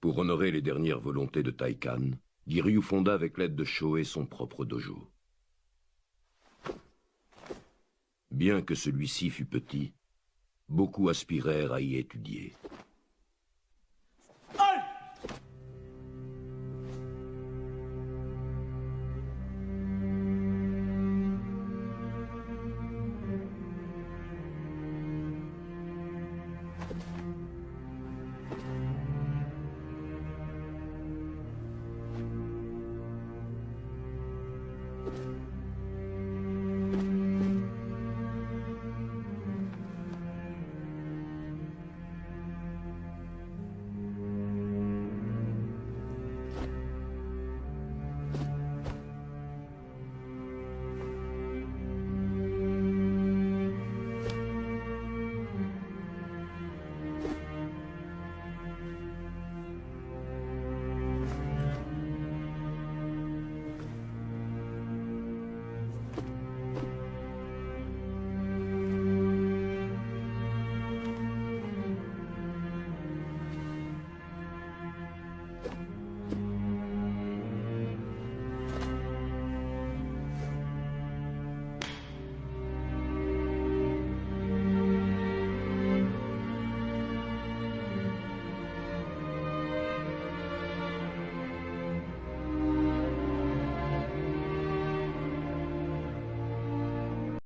Pour honorer les dernières volontés de Taikan, Giryu fonda avec l'aide de Shohei son propre dojo. Bien que celui-ci fût petit, beaucoup aspirèrent à y étudier.